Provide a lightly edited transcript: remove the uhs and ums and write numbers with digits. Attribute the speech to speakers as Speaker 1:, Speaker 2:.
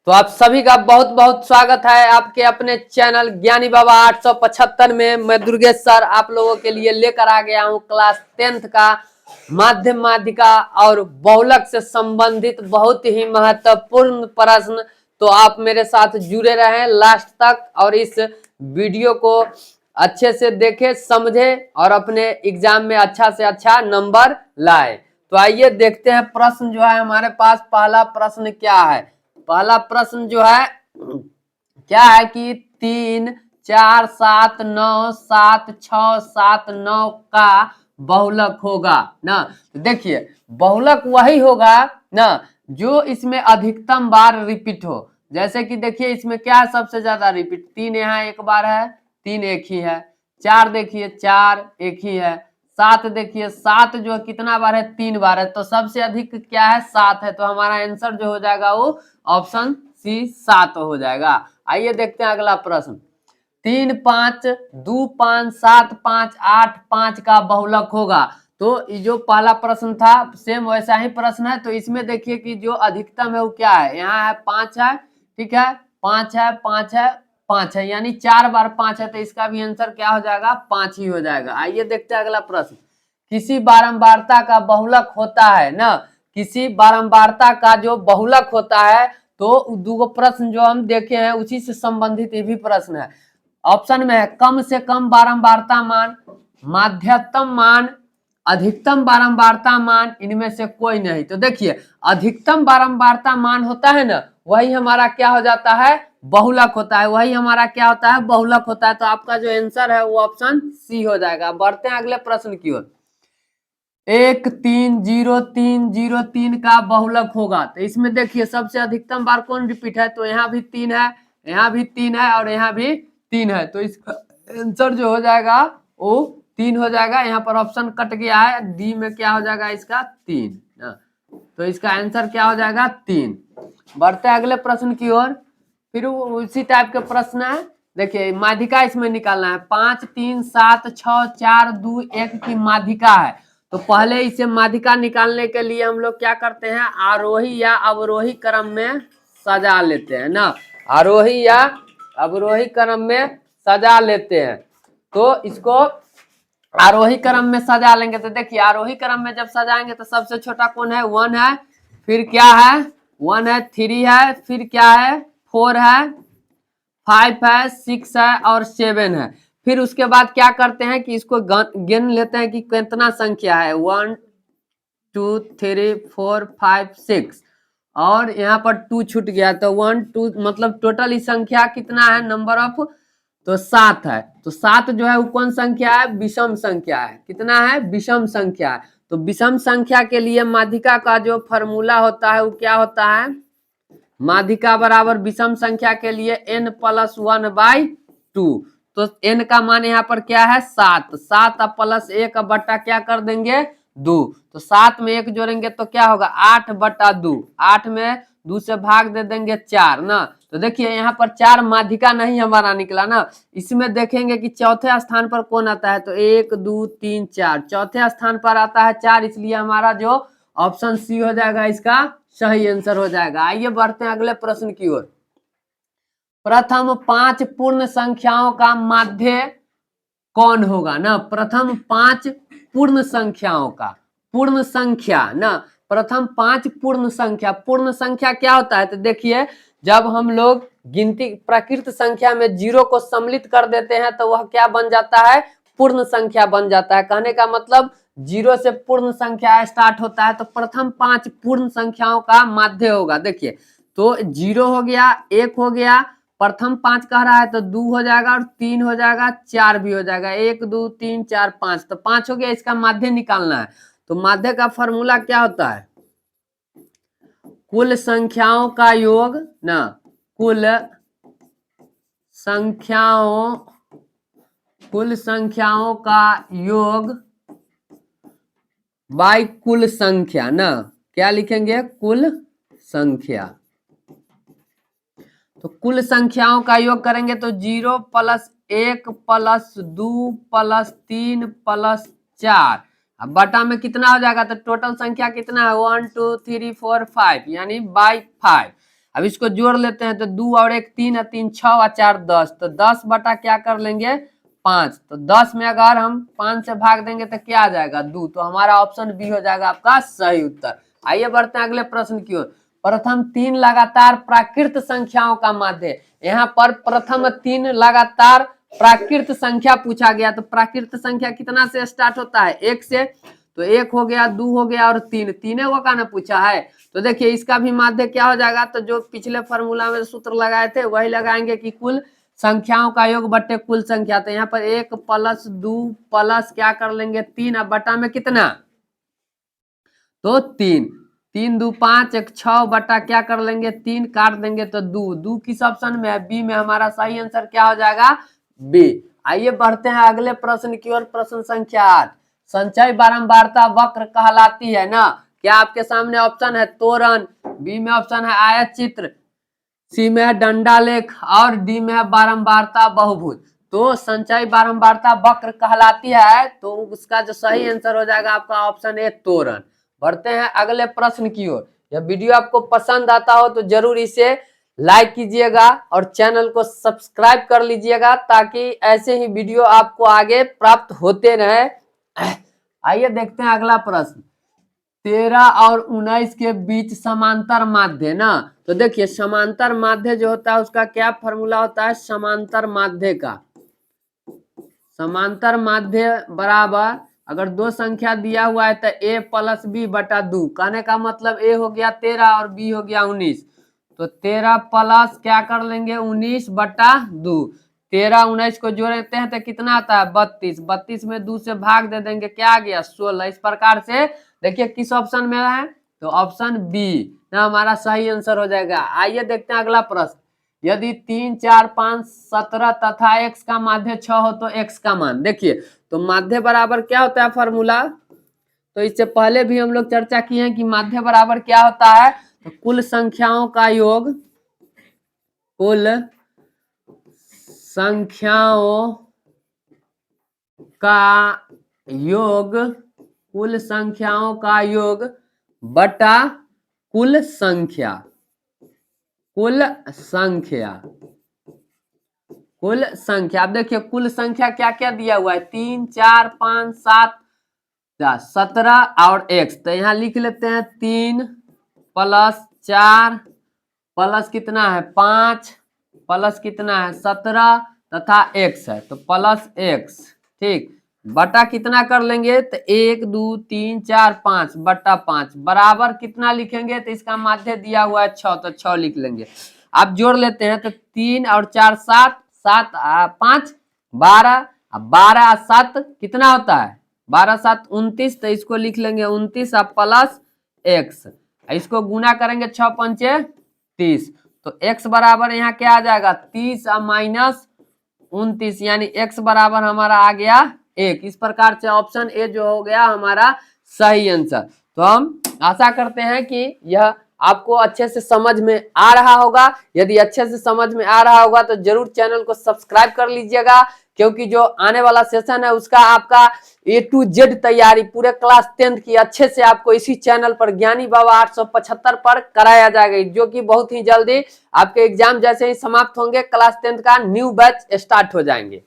Speaker 1: तो आप सभी का बहुत बहुत स्वागत है आपके अपने चैनल ज्ञानी बाबा 875 में। मैं दुर्गेश सर आप लोगों के लिए लेकर आ गया हूं क्लास 10th का माध्यम माध्यिका और बहुलक से संबंधित बहुत ही महत्वपूर्ण प्रश्न। तो आप मेरे साथ जुड़े रहें लास्ट तक और इस वीडियो को अच्छे से देखें, समझे और अपने एग्जाम में अच्छा से अच्छा नंबर लाए। तो आइए देखते हैं प्रश्न जो है हमारे पास। पहला प्रश्न क्या है? पहला प्रश्न जो है क्या है कि 3, 4, 7, 9, 7, 6, 7, 9 का बहुलक होगा ना। तो देखिए बहुलक वही होगा ना जो इसमें अधिकतम बार रिपीट हो। जैसे कि देखिए इसमें क्या है सबसे ज्यादा रिपीट? 3 यहाँ एक बार है, 3 एक ही है। 4 देखिए 4 एक ही है। 7 देखिए 7 जो कितना बार है? 3 बार है। तो सबसे अधिक क्या है? 7 है। तो हमारा आंसर जो हो जाएगा वो ऑप्शन सी 7 हो जाएगा। आइए देखते हैं अगला प्रश्न। 3, 5, 2, 5, 7, 5, 8, 5 का बहुलक होगा। तो जो पहला प्रश्न था सेम वैसा ही प्रश्न है। तो इसमें देखिए कि जो अधिकतम है वो क्या है? यहाँ है 5 है, ठीक है, 5 है, 5 है, 5 है, यानी 4 बार 5 है। तो इसका भी आंसर क्या हो जाएगा? 5 ही हो जाएगा। आइए देखते हैं अगला प्रश्न। किसी बारंबारता का बहुलक होता है ना, किसी बारंबारता का जो बहुलक होता है। तो दो प्रश्न जो हम देखे हैं उसी से संबंधित ये भी प्रश्न है। ऑप्शन में है कम से कम बारंबारता मान, माध्यतम मान, अधिकतम बारंबारता मान, इनमें से कोई नहीं। तो देखिए अधिकतम बारंबारता मान होता है ना, वही हमारा क्या हो जाता है? बहुलक होता है। वही हमारा क्या होता है? बहुलक होता है। तो आपका जो आंसर है वो ऑप्शन सी हो जाएगा। बढ़ते हैं अगले प्रश्न की ओर। 1, 3, 0, 3, 0, 3 का बहुलक होगा। तो इसमें देखिए सबसे अधिकतम बार कौन रिपीट है? तो यहाँ भी 3 है, यहाँ भी 3 है और यहाँ भी 3 है। तो इसका आंसर जो हो जाएगा वो 3 हो जाएगा। यहाँ पर ऑप्शन कट गया है, डी में क्या हो जाएगा इसका? 3। तो इसका आंसर क्या हो जाएगा? 3। बढ़ते हैं अगले प्रश्न की ओर। फिर उसी टाइप के प्रश्न है। देखिए माध्यिका इसमें निकालना है। 5, 3, 7, 6, 4, 2, 1 की माध्यिका है। तो पहले इसे माध्यिका निकालने के लिए हम लोग क्या करते हैं? आरोही या अवरोही क्रम में सजा लेते हैं ना। आरोही या अवरोही क्रम में सजा लेते हैं। तो इसको आरोही क्रम में सजा लेंगे। तो देखिए आरोही क्रम में जब सजाएंगे तो सबसे छोटा कौन है? 1 है, फिर क्या है? 1 है, 3 है, फिर क्या है? 4 है, 5 है, 6 है और 7 है। फिर उसके बाद क्या करते हैं कि इसको गिन लेते हैं कि कितना संख्या है। 1, 2, 3, 4, 5, 6 और यहाँ पर 2 छूट गया। तो 1, 2 मतलब टोटल ही संख्या कितना है? नंबर ऑफ तो 7 है। तो 7 जो है वो कौन संख्या है? विषम संख्या है। कितना है? विषम संख्या है। तो विषम संख्या के लिए माध्यिका का जो फॉर्मूला होता है वो क्या होता है? माध्यिका बराबर विषम संख्या के लिए n+1/2। तो n का मान यहाँ पर क्या है? 7। 7 प्लस 1 बट्टा क्या कर देंगे? 2। तो 7 में 1 जोड़ेंगे तो क्या होगा? 8/2। 8 में 2 से भाग दे देंगे 4 ना। तो देखिए यहाँ पर 4 माध्यिका नहीं हमारा निकला ना। इसमें देखेंगे कि चौथे स्थान पर कौन आता है? तो 1, 2, 3, 4 चौथे स्थान पर आता है 4। इसलिए हमारा जो ऑप्शन सी हो जाएगा इसका सही आंसर हो जाएगा। आइए बढ़ते हैं अगले प्रश्न की ओर। प्रथम 5 पूर्ण संख्याओं का माध्य कौन होगा ना। प्रथम 5 पूर्ण संख्याओं का, पूर्ण संख्या ना, प्रथम 5 पूर्ण संख्या। पूर्ण संख्या क्या होता है? तो देखिए जब हम लोग गिनती प्रकृत संख्या में 0 को सम्मिलित कर देते हैं तो वह क्या बन जाता है? पूर्ण संख्या बन जाता है। कहने का मतलब 0 से पूर्ण संख्या स्टार्ट होता है। तो प्रथम 5 पूर्ण संख्याओं का माध्य होगा। देखिए तो 0 हो गया, 1 हो गया, प्रथम 5 कह रहा है तो 2 हो जाएगा और 3 हो जाएगा, 4 भी हो जाएगा। 1, 2, 3, 4, 5 तो 5 हो गया। इसका माध्य निकालना है। तो माध्य का फॉर्मूला क्या होता है? कुल संख्याओं का योग ना, कुल संख्याओं का योग बाय कुल संख्या ना। क्या लिखेंगे? कुल संख्या। तो कुल संख्याओं का योग करेंगे तो 0 + 1 + 2 + 3 + 4 अब बटा में कितना हो जाएगा? तो टोटल संख्या कितना है? 1, 2, 3, 4, 5 यानी बाय 5। अब इसको जोड़ लेते हैं तो 2 और 1 3 और 3 6 और 4 10, तो 10 बटा क्या कर लेंगे 5, तो 10 में अगर हम 5 से भाग देंगे तो क्या आ जाएगा 2, तो हमारा ऑप्शन बी हो जाएगा आपका सही उत्तर। आइए बढ़ते हैं अगले प्रश्न की ओर। प्रथम 3 लगातार प्राकृत संख्याओं का माध्य, यहाँ पर प्रथम 3 लगातार प्राकृत संख्या पूछा गया, तो प्राकृत संख्या कितना से स्टार्ट होता है 1 से, तो 1 हो गया 2 हो गया और 3, तीनों का ना पूछा है, तो देखिए इसका भी माध्य क्या हो जाएगा, तो जो पिछले फॉर्मूला में सूत्र लगाए थे वही लगाएंगे कि कुल संख्याओं का योग बटे कुल संख्या, तो यहाँ पर 1 प्लस 2 प्लस क्या कर लेंगे 3, अब बटा में कितना, तो 3, 3 2 5 1 6 बटा क्या कर लेंगे 3, काट देंगे तो 2, 2 किस ऑप्शन में है बी में, हमारा सही आंसर क्या हो जाएगा बी। आइए बढ़ते हैं अगले प्रश्न की ओर। प्रश्न संख्या 8, संचय बारंबारता वक्र कहलाती है ना, क्या आपके सामने ऑप्शन है तोरण, बी में ऑप्शन है आयत चित्र, सी में है डंडालेख और डी में है बारंबारता बहुभुज। तो संचय बारंबारता वक्र कहलाती है, तो उसका जो सही आंसर हो जाएगा आपका ऑप्शन ए तोरण। बढ़ते हैं अगले प्रश्न की ओर। यह वीडियो आपको पसंद आता हो तो जरूर इसे लाइक कीजिएगा और चैनल को सब्सक्राइब कर लीजिएगा ताकि ऐसे ही वीडियो आपको आगे प्राप्त होते रहे। आइए देखते हैं अगला प्रश्न। 13 और 19 के बीच समांतर माध्य ना, तो देखिए समांतर माध्य जो होता है उसका क्या फॉर्मूला होता है, समांतर माध्य का, समांतर माध्य बराबर अगर दो संख्या दिया हुआ है तो a प्लस बी बटा 2, कहने का मतलब a हो गया 13 और b हो गया 19, तो 13 प्लस क्या कर लेंगे 19 बटा 2, 13 19 को जोड़ते हैं तो कितना आता है 32, 32 में 2 से भाग दे देंगे क्या आ गया 16। इस प्रकार से देखिए किस ऑप्शन में है, तो ऑप्शन बी ना हमारा सही आंसर हो जाएगा। आइए देखते हैं अगला प्रश्न। यदि 3 4 5 17 तथा x का माध्य 6 हो तो x का मान, देखिए तो माध्य बराबर क्या होता है फॉर्मूला, तो इससे पहले भी हम लोग चर्चा किए हैं कि माध्य बराबर क्या होता है, तो कुल संख्याओं का योग, कुल संख्याओं का योग, कुल संख्याओं का योग बटा कुल संख्या, कुल संख्या, कुल संख्या। अब देखिए कुल संख्या क्या क्या दिया हुआ है 3 4 5 7 17 और x, तो यहाँ लिख लेते हैं 3 प्लस 4 प्लस कितना है 5 प्लस कितना है 17 तथा x है तो प्लस x, ठीक, बटा कितना कर लेंगे तो 1 2 3 4 5 बटा 5 बराबर कितना लिखेंगे, तो इसका माध्य दिया हुआ है 6 तो 6 लिख लेंगे। आप जोड़ लेते हैं तो 3 और 4 7, 7 5 12, 12 और 7 कितना होता है 12 7 29, तो इसको लिख लेंगे 29 और प्लस x, इसको गुना करेंगे 6 पंचे 30, तो x बराबर यहाँ क्या आ जाएगा 30 और माइनस 29, यानी x बराबर हमारा आ गया 1। इस प्रकार से ऑप्शन ए जो हो गया हमारा सही आंसर। तो हम आशा करते हैं कि यह आपको अच्छे से समझ में आ रहा होगा, यदि अच्छे से समझ में आ रहा होगा तो जरूर चैनल को सब्सक्राइब कर लीजिएगा, क्योंकि जो आने वाला सेशन है उसका आपका A to Z तैयारी पूरे क्लास 10th की अच्छे से आपको इसी चैनल पर ज्ञानी बाबा 875 पर कराया जाएगा, जो कि बहुत ही जल्दी आपके एग्जाम जैसे ही समाप्त होंगे क्लास 10th का न्यू बैच स्टार्ट हो जाएंगे।